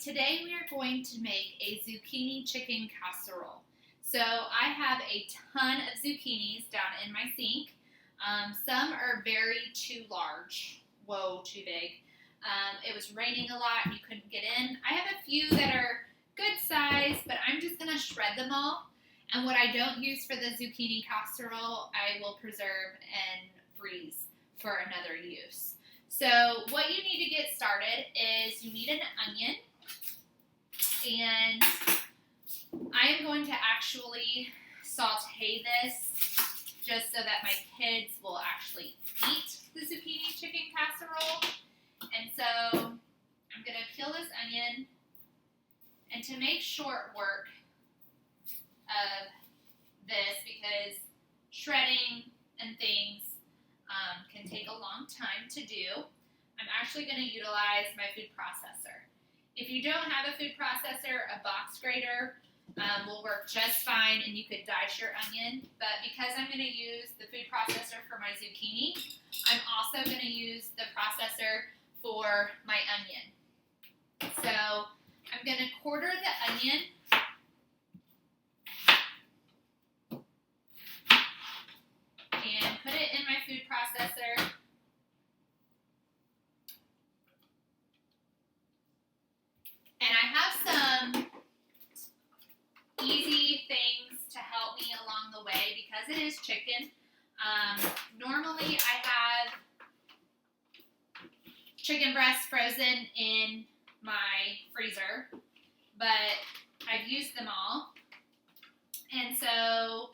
Today we are going to make a zucchini chicken casserole. So I have a ton of zucchinis down in my sink. Some are too large. Whoa, too big. It was raining a lot and you couldn't get in. I have a few that are good size, but I'm just going to shred them all. And what I don't use for the zucchini casserole, I will preserve and freeze for another use. So what you need to get started is you need an onion. And I am going to actually saute this just so that my kids will actually eat the zucchini chicken casserole. And so I'm going to peel this onion, and to make short work of this, because shredding and things can take a long time to do, I'm actually going to utilize my food processor. If you don't have a food processor, a box grater will work just fine, and you could dice your onion. But because I'm going to use the food processor for my zucchini, I'm also going to use the processor for my onion. So I'm going to quarter the onion. And put it in my food processor. And I have some easy things to help me along the way because it is chicken. Normally I have chicken breasts frozen in my freezer, but I've used them all. And so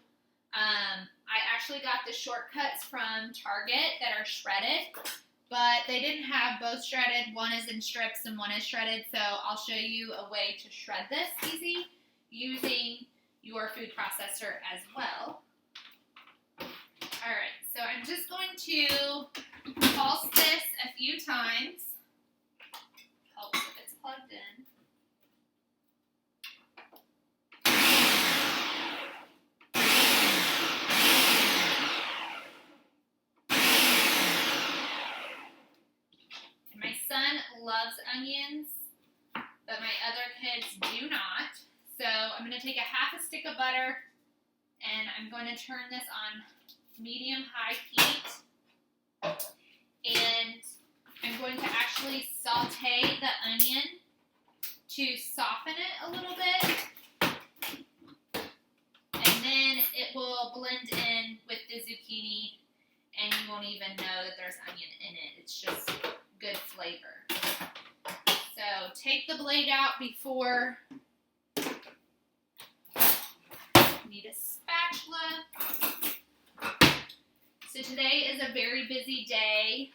I actually got the shortcuts from Target that are shredded, but they didn't have both shredded. One is in strips and one is shredded, so I'll show you a way to shred this easy using your food processor as well. Alright, so I'm just going to pulse this a few times. Helps if it's plugged in. My son loves onions, but my other kids do not. So I'm going to take a half a stick of butter, and I'm going to turn this on medium-high heat. And I'm going to actually saute the onion to soften it a little bit. And then it will blend in with the zucchini, and you won't even know that there's onion in it. It's just good flavor. So take the blade out before. Need a spatula. So today is a very busy day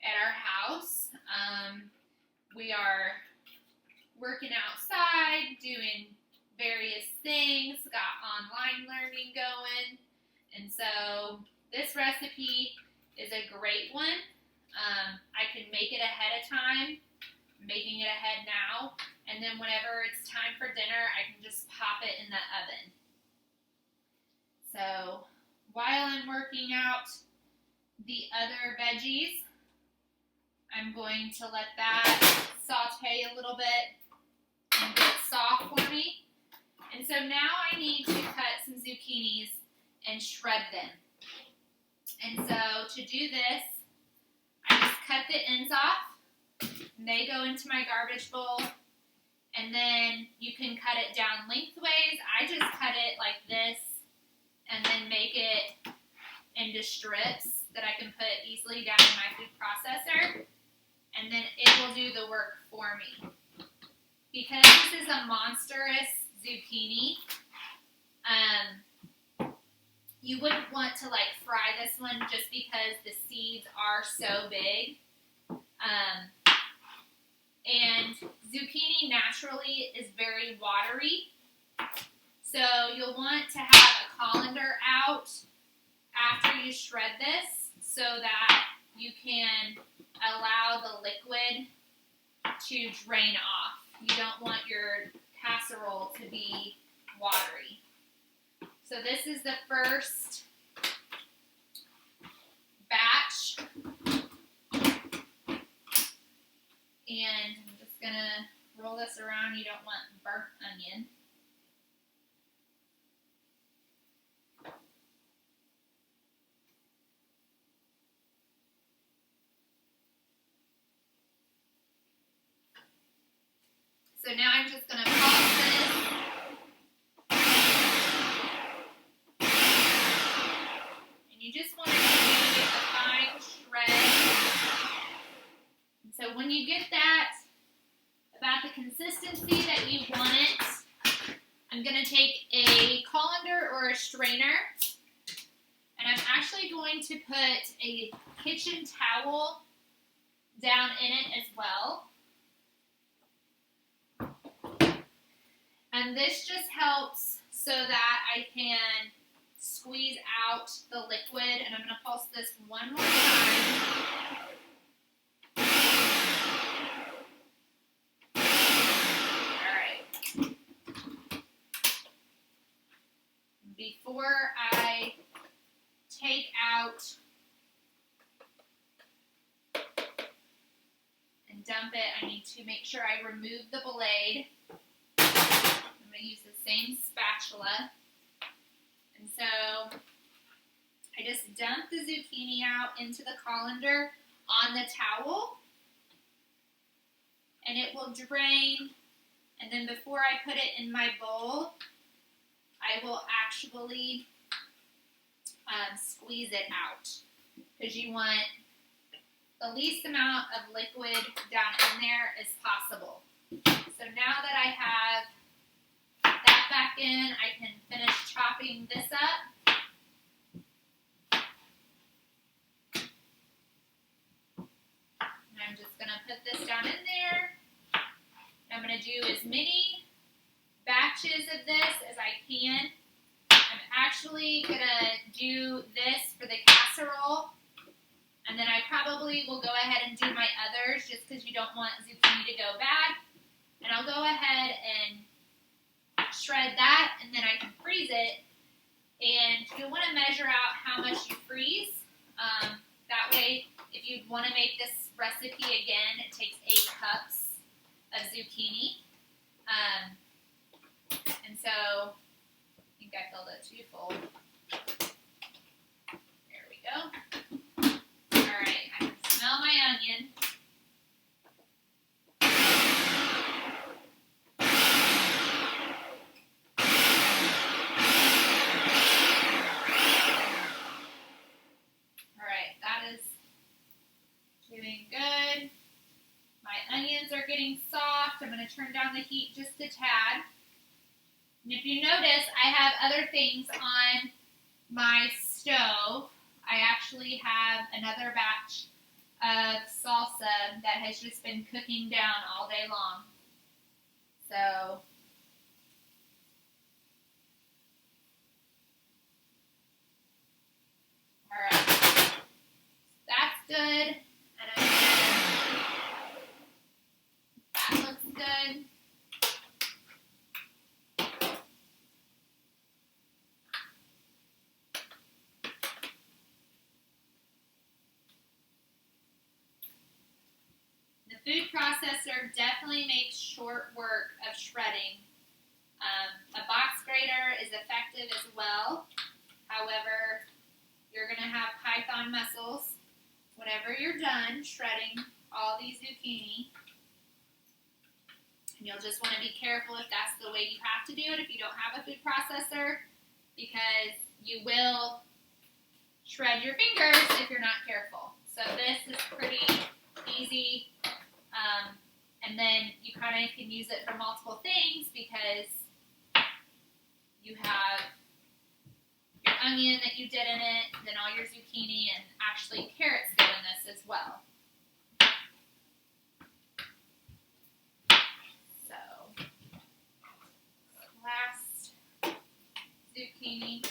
at our house. We are working outside, doing various things, got online learning going, and so this recipe is a great one. I can make it ahead of time, making it ahead now, and then whenever it's time for dinner, I can just pop it in the oven. So while I'm working out the other veggies, I'm going to let that saute a little bit and get soft for me. And so now I need to cut some zucchinis and shred them. And so to do this, I just cut the ends off, and they go into my garbage bowl, and then you can cut it down lengthways. I just cut it like this, and then make it into strips that I can put easily down in my food processor, and then it will do the work for me. Because this is a monstrous zucchini, you wouldn't want to fry this one just because the seeds are so big. And zucchini naturally is very watery. So you'll want to have a colander out after you shred this so that you can allow the liquid to drain off. You don't want your casserole to be watery. So this is the first batch. And I'm just going to roll this around. You don't want burnt onion. So now I'm just going to pause this. And you just want to get a fine shred. And so when you get that about the consistency that you want it, I'm going to take a colander or a strainer, and I'm actually going to put a kitchen towel down in it as well. And this just helps so that I can squeeze out the liquid, and I'm going to pulse this one more time. Before I take out and dump it, I need to make sure I remove the blade. I'm going to use the same spatula. And so I just dump the zucchini out into the colander on the towel, and it will drain. And then before I put it in my bowl, I will actually squeeze it out, because you want the least amount of liquid down in there as possible. So now that I have that back in, I can finish chopping this up. And I'm just going to put this down in there. I'm going to do as many batches of this as I can. I'm actually going to do this for the casserole, and then I probably will go ahead and do my others just because you don't want zucchini to go bad. And I'll go ahead and shred that, and then I can freeze it. And you'll want to measure out how much you freeze. That way, if you want to make this recipe again, it takes 8 cups of zucchini. And so, I think I filled it too full. There we go. Alright, I can smell my onion. Alright, that is doing good. My onions are getting soft. I'm going to turn down the heat just a tad. And if you notice, I have other things on my stove. I actually have another batch of salsa that has just been cooking down all day long. So, alright, that's good. And that looks good. The food processor definitely makes short work of shredding. A box grater is effective as well. However, you're going to have python muscles whenever you're done shredding all these zucchini. And you'll just want to be careful if that's the way you have to do it if you don't have a food processor, because you will shred your fingers if you're not careful. So this is pretty easy. And then you kind of can use it for multiple things, because you have your onion that you did in it, then all your zucchini, and actually carrots go in this as well. So, last zucchini.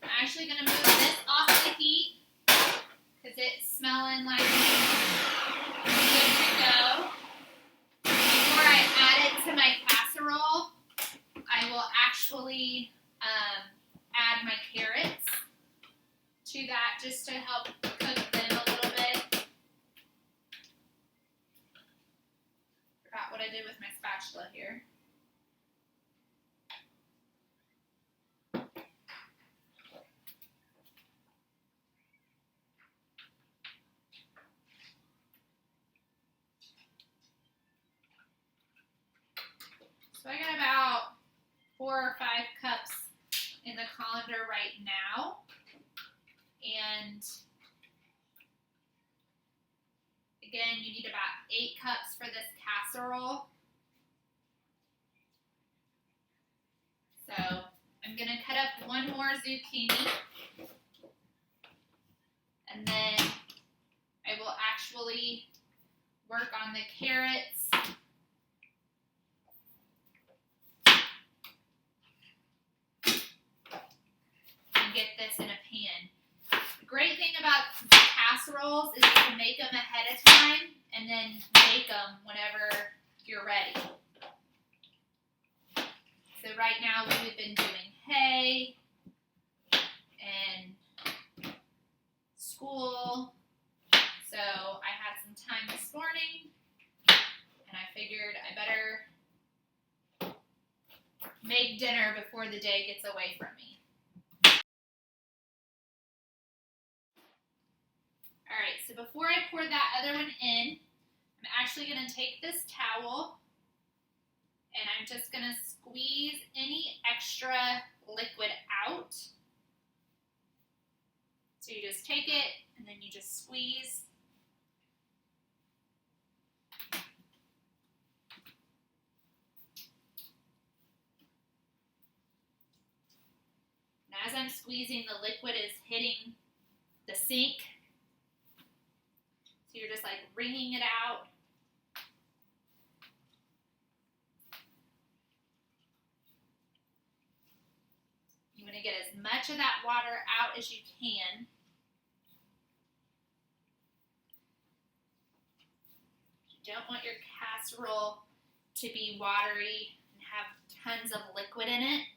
I'm actually going to move this off the heat because it's smelling like good to go. Before I add it to my casserole, I will actually add my carrots to that just to help cook I did with my spatula here. So I got about 4 or 5 cups in the colander right now. And again, you need about 8 cups for this casserole. So I'm going to cut up 1 more zucchini. And then I will actually work on the carrots. And get this in a pan. The great thing about casseroles is you can make them ahead of time and then make them whenever you're ready. So right now we've been doing hay and school. So I had some time this morning and I figured I better make dinner before the day gets away from me. Alright, so before I pour that other one in, I'm actually going to take this towel and I'm just going to squeeze any extra liquid out. So you just take it and then you just squeeze. And as I'm squeezing, the liquid is hitting the sink. So you're just like wringing it out. You want to get as much of that water out as you can. You don't want your casserole to be watery and have tons of liquid in it.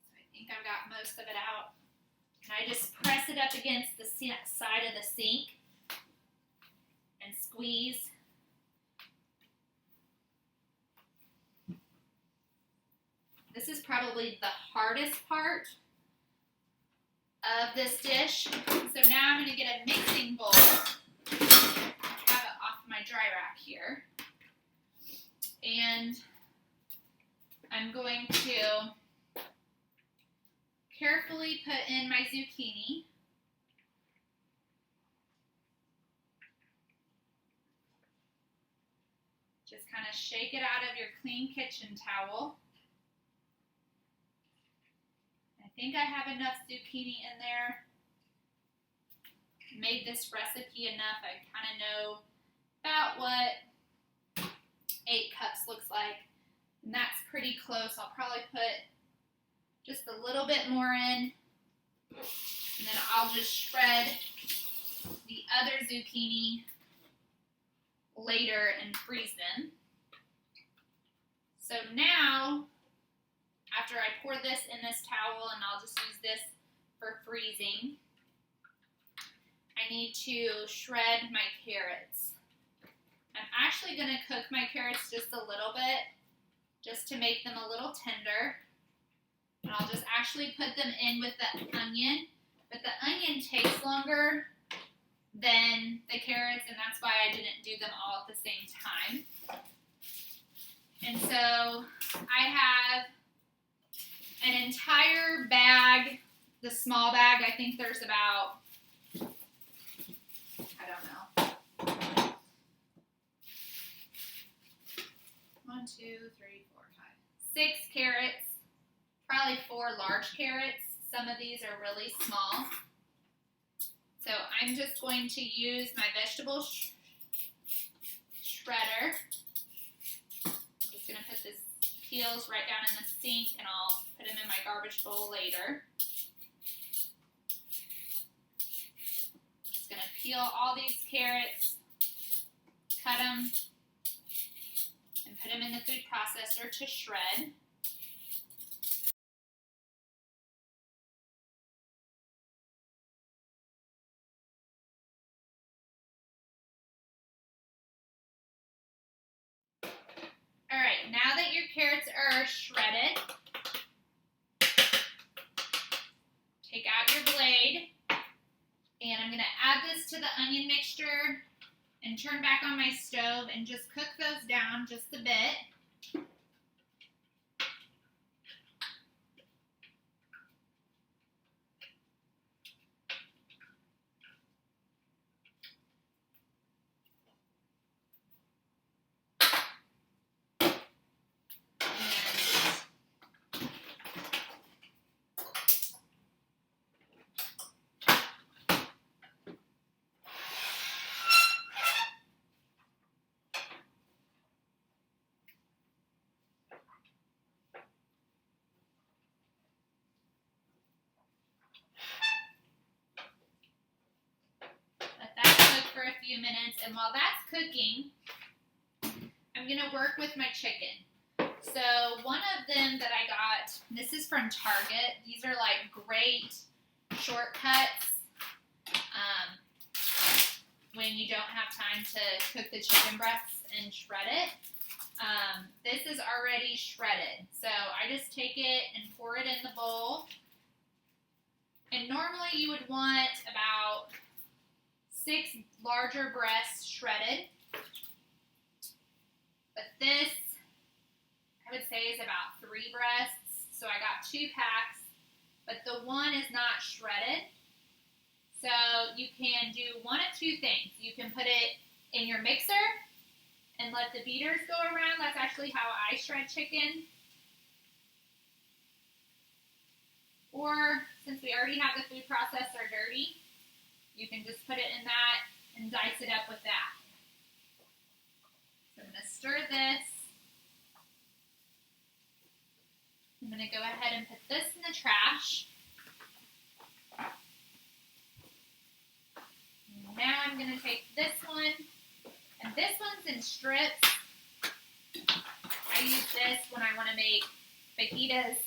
So I think I've got most of it out. And I just press it up against the side of the sink and squeeze. This is probably the hardest part of this dish. So now I'm going to get a mixing bowl. I have it off my dry rack here. And I'm going to carefully put in my zucchini. Just kind of shake it out of your clean kitchen towel. I think I have enough zucchini in there. Made this recipe enough. I kind of know about what 8 cups looks like. And that's pretty close. I'll probably put just a little bit more in. And then I'll just shred the other zucchini later and freeze them. So now, after I pour this in this towel, and I'll just use this for freezing, I need to shred my carrots. I'm actually going to cook my carrots just a little bit, just to make them a little tender. And I'll just actually put them in with the onion, but the onion takes longer than the carrots, and that's why I didn't do them all at the same time. And so I have an entire bag, the small bag. I think there's about, I don't know, 1, 2, 3, 4, 5, 6 carrots, probably 4 large carrots. Some of these are really small. So I'm just going to use my vegetable shredder. I'm just going to put this peels right down in the sink, and I'll put them in my garbage bowl later. Just going to peel all these carrots, cut them, and put them in the food processor to shred. carrots are shredded. Take out your blade, and I'm going to add this to the onion mixture and turn back on my stove and just cook those down just a bit. For a few minutes, and while that's cooking, I'm going to work with my chicken. So one of them that I got, this is from Target. These are like great shortcuts when you don't have time to cook the chicken breasts and shred it. This is already shredded, so I just take it and pour it in the bowl. And normally you would want about 6 larger breasts shredded, but this I would say is about 3 breasts, so I got 2 packs, but the one is not shredded. So you can do one of 2 things. You can put it in your mixer and let the beaters go around. That's actually how I shred chicken. Or since we already have the food processor dirty, you can just put it in that and dice it up with that. So I'm going to stir this. I'm going to go ahead and put this in the trash. And now I'm going to take this one, and this one's in strips. I use this when I want to make fajitas.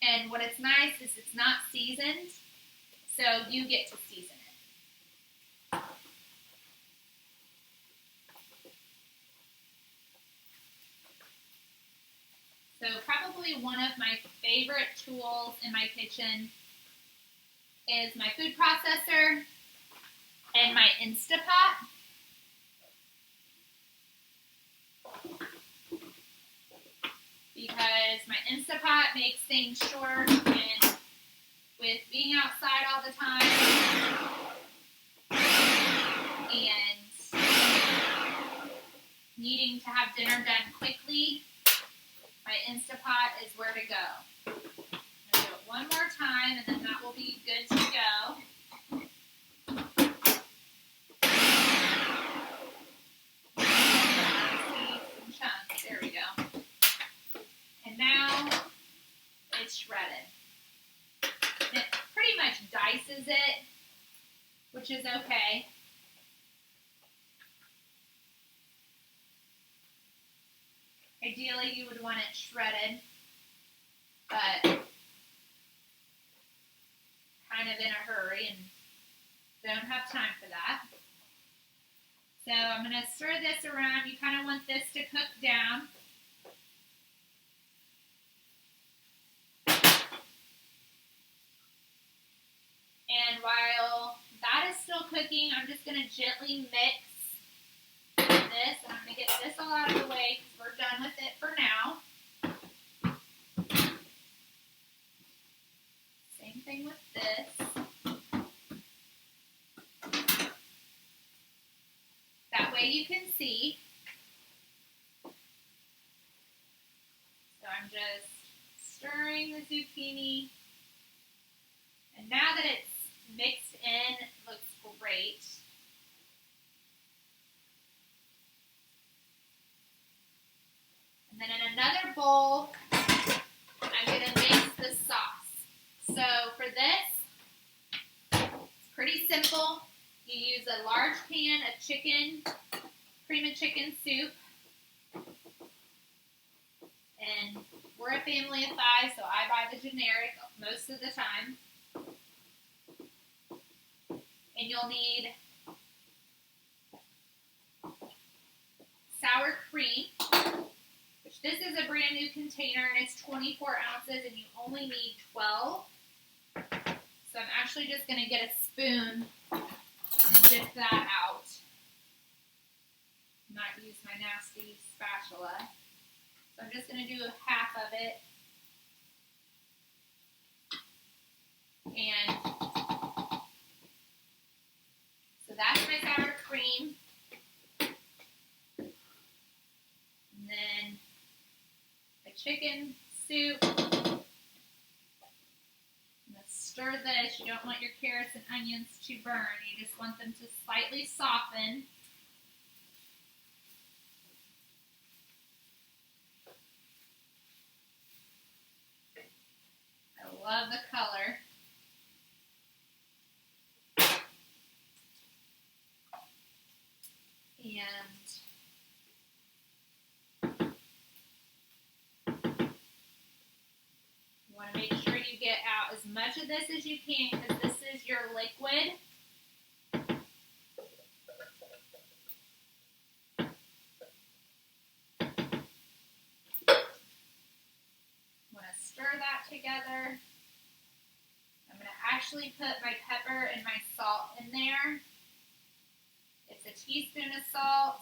And what it's nice is it's not seasoned, so you get to season it. So probably one of my favorite tools in my kitchen is my food processor and my Instapot. Because my Instapot makes things short, and with being outside all the time and needing to have dinner done quickly, my Instapot is where to go. I'm going to do it one more time, and then that will be good to go. Some chunks. There we go. And now it's shredded. It pretty much dices it, which is okay. Ideally, you would want it shredded, but kind of in a hurry and don't have time for that. So I'm going to stir this around. You kind of want this to cook down. And while that is still cooking, I'm just going to gently mix this. And I'm going to get this all out of the way because we're done with it for now. Same thing with this. That way you can see. So I'm just stirring the zucchini. And now that it's mixed in, it looks great. And then in another bowl, I'm going to mix the sauce. So for this, it's pretty simple. You use a large pan of chicken, cream of chicken soup. And we're a family of 5, so I buy the generic most of the time. And you'll need sour cream, which This is a brand new container and it's 24 ounces and you only need 12. So I'm actually just going to get a spoon and dip that out. Not use my nasty spatula. So I'm just going to do half of it. And so that's my sour cream. And then my chicken soup. I'm going to stir this. You don't want your carrots and onions to burn. You just want them to slightly soften. I love the color. And you want to make sure you get out as much of this as you can because this is your liquid. Want to stir that together. I'm going to actually put my pepper and my salt in there. It's a teaspoon of salt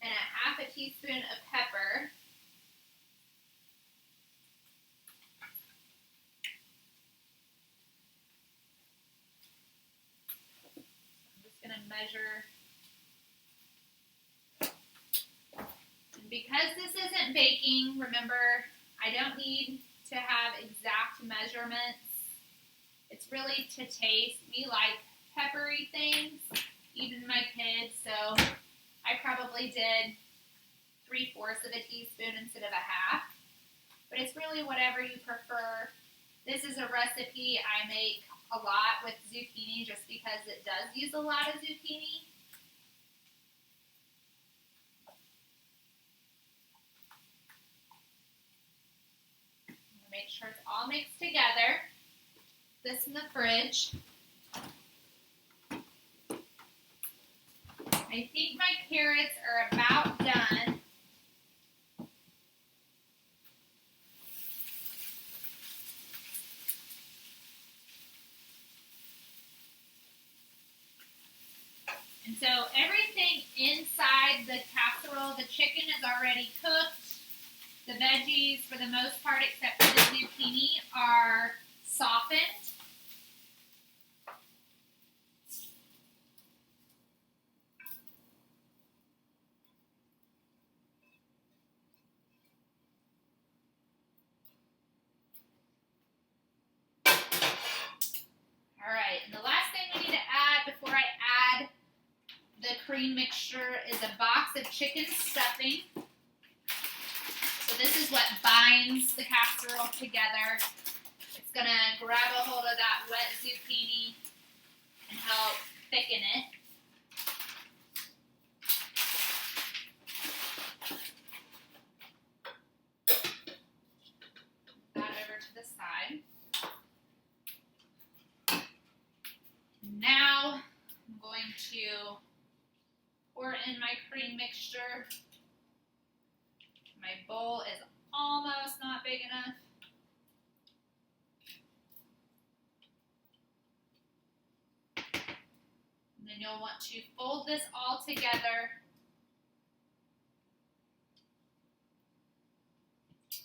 and a half a teaspoon of pepper. I'm just going to measure. And because this isn't baking, remember, I don't need to have exact measurements. It's really to taste. We like peppery things, even my kids, so I probably did 3/4 of a teaspoon instead of a half. But it's really whatever you prefer. This is a recipe I make a lot with zucchini just because it does use a lot of zucchini. Make sure it's all mixed together. This in the fridge. I think my carrots are about done. And so everything inside the casserole, the chicken is already cooked. The veggies, for the most part, except for the zucchini, are softened. Alright, and the last thing we need to add before I add the cream mixture is a box of chicken stuffing. So this is what binds the casserole together. It's going to grab a hold of that wet zucchini and help thicken it. That over to the side. Now I'm going to pour in my cream mixture. My bowl is almost not big enough. And then you'll want to fold this all together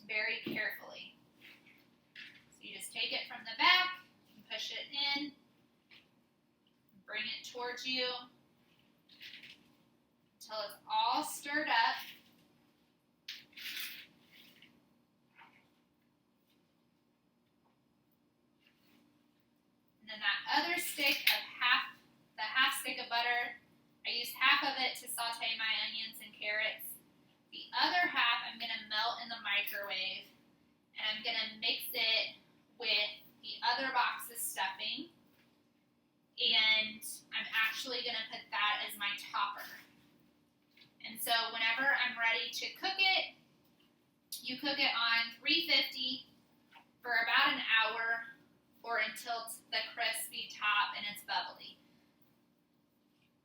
very carefully. So you just take it from the back and push it in, bring it towards you until it's all stirred up. And then that other stick of the half stick of butter, I used half of it to saute my onions and carrots. The other half I'm going to melt in the microwave, and I'm going to mix it with the other box of stuffing, and I'm actually going to put that as my topper. And so whenever I'm ready to cook it, you cook it on 350 for about an hour or until it's the crispy top and it's bubbly.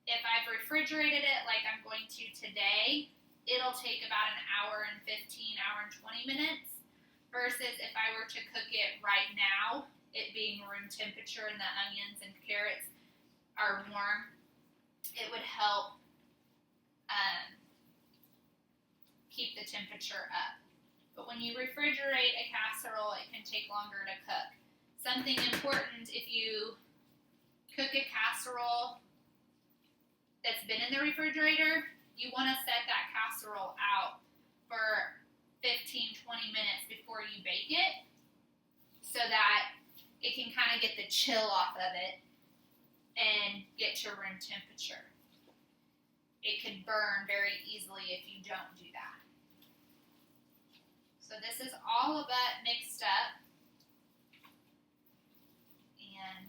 If I've refrigerated it like I'm going to today, it'll take about an hour and 20 minutes. Versus if I were to cook it right now, it being room temperature and the onions and carrots are warm, it would help keep the temperature up. But when you refrigerate a casserole, it can take longer to cook. Something important, if you cook a casserole that's been in the refrigerator, you want to set that casserole out for 15-20 minutes before you bake it so that it can kind of get the chill off of it and get to room temperature. It could burn very easily if you don't do that. So this is all of that mixed up, and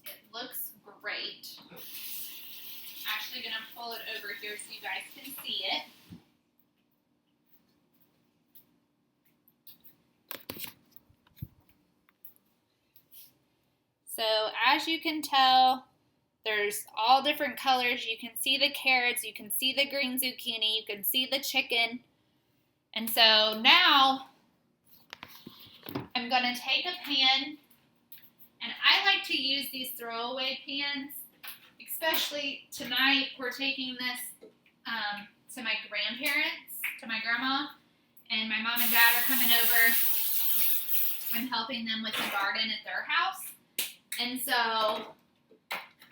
it looks great. Actually going to pull it over here so you guys can see it. So as you can tell, there's all different colors. You can see the carrots, you can see the green zucchini, you can see the chicken. And so now I'm going to take a pan, and I like to use these throwaway pans. Especially tonight, we're taking this to my grandparents, to my grandma, and my mom and dad are coming over. I'm helping them with the garden at their house. And so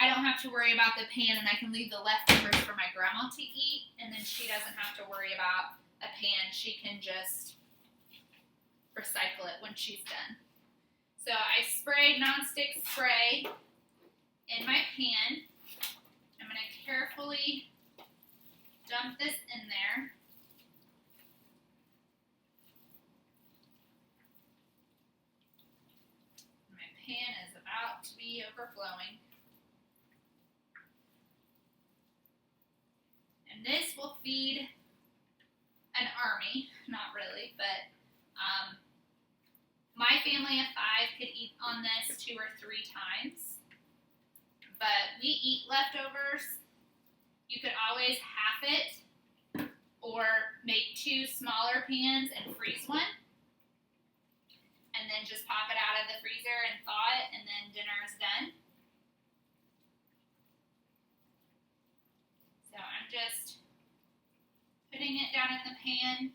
I don't have to worry about the pan, and I can leave the leftovers for my grandma to eat, and then she doesn't have to worry about a pan. She can just recycle it when she's done. So I sprayed nonstick spray in my pan. I'm going to carefully dump this in there. My pan is about to be overflowing. And this will feed an army, not really, but my family of 5 could eat on this 2 or 3 times. But we eat leftovers. You could always half it or make 2 smaller pans and freeze one. And then just pop it out of the freezer and thaw it, and then dinner is done. So I'm just putting it down in the pan.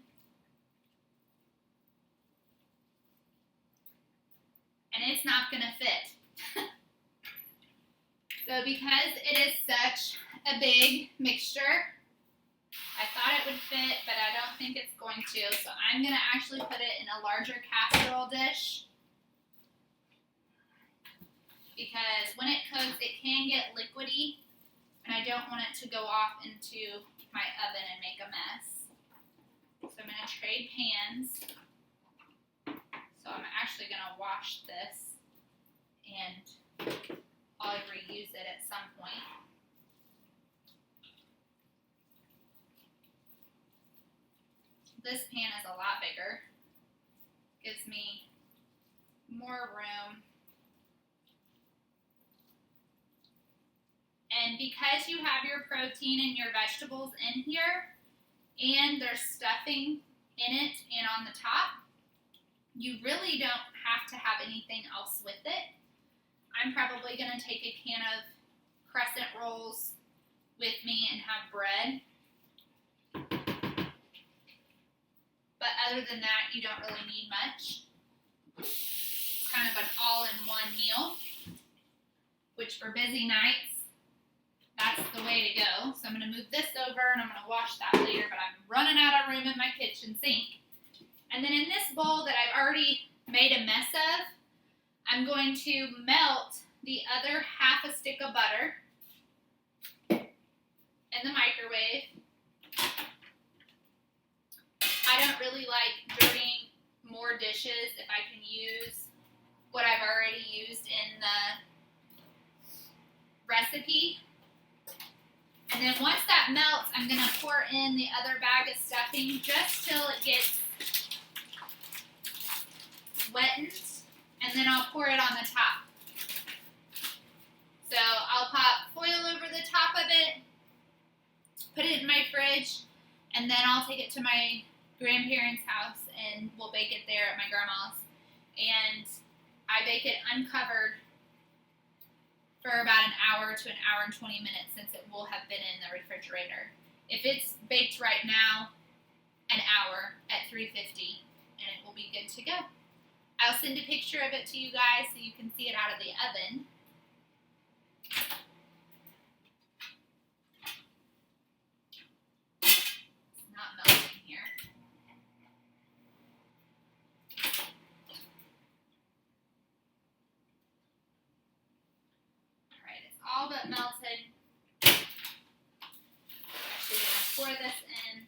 And it's not going to fit. So because it is such a big mixture, I thought it would fit, but I don't think it's going to. So I'm going to actually put it in a larger casserole dish, because when it cooks, it can get liquidy, and I don't want it to go off into my oven and make a mess. So I'm going to trade pans. So I'm actually going to wash this, and I'll reuse it at some point. This pan is a lot bigger. Gives me more room. And because you have your protein and your vegetables in here, and there's stuffing in it and on the top, you really don't have to have anything else with it. I'm probably going to take a can of crescent rolls with me and have bread. But other than that, you don't really need much. It's kind of an all-in-one meal, which for busy nights, that's the way to go. So I'm going to move this over, and I'm going to wash that later, but I'm running out of room in my kitchen sink. And then in this bowl that I've already made a mess of, I'm going to melt the other half a stick of butter in the microwave. I don't really like dirtying more dishes if I can use what I've already used in the recipe. And then once that melts, I'm going to pour in the other bag of stuffing just till it gets wettened, and then I'll pour it on the top. So I'll pop foil over the top of it, put it in my fridge, and then I'll take it to my grandparents' house and we'll bake it there at my grandma's. And I bake it uncovered for about an hour to an hour and 20 minutes since it will have been in the refrigerator. If it's baked right now, an hour at 350 and it will be good to go. I'll send a picture of it to you guys so you can see it out of the oven. It's not melting here. Alright, it's all but melted. Actually, I'm going to pour this in.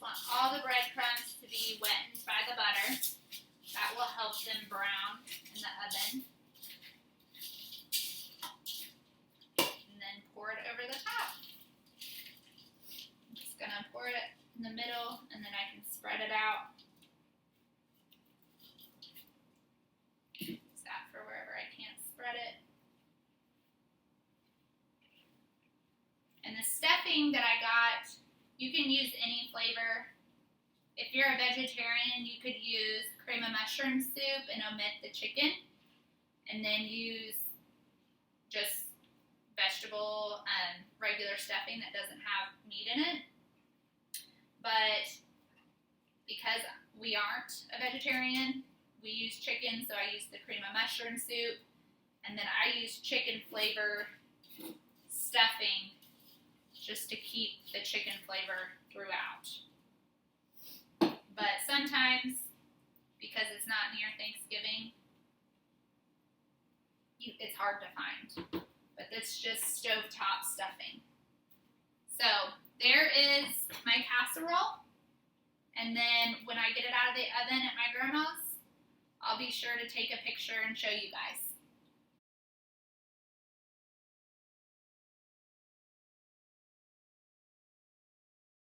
Want all the breadcrumbs to be wetted by the butter. That will help them brown in the oven. And then pour it over the top. I'm just going to pour it in the middle and then I can spread it out. Use that for wherever I can't spread it. And the stuffing that I got, you can use any flavor. If you're a vegetarian, you could use cream of mushroom soup and omit the chicken. And then use just vegetable, regular stuffing that doesn't have meat in it. But because we aren't a vegetarian, we use chicken, so I use the cream of mushroom soup. And then I use chicken flavor stuffing just to keep the chicken flavor throughout. But sometimes, because it's not near Thanksgiving, it's hard to find. But it's just stovetop stuffing. So there is my casserole. And then when I get it out of the oven at my grandma's, I'll be sure to take a picture and show you guys.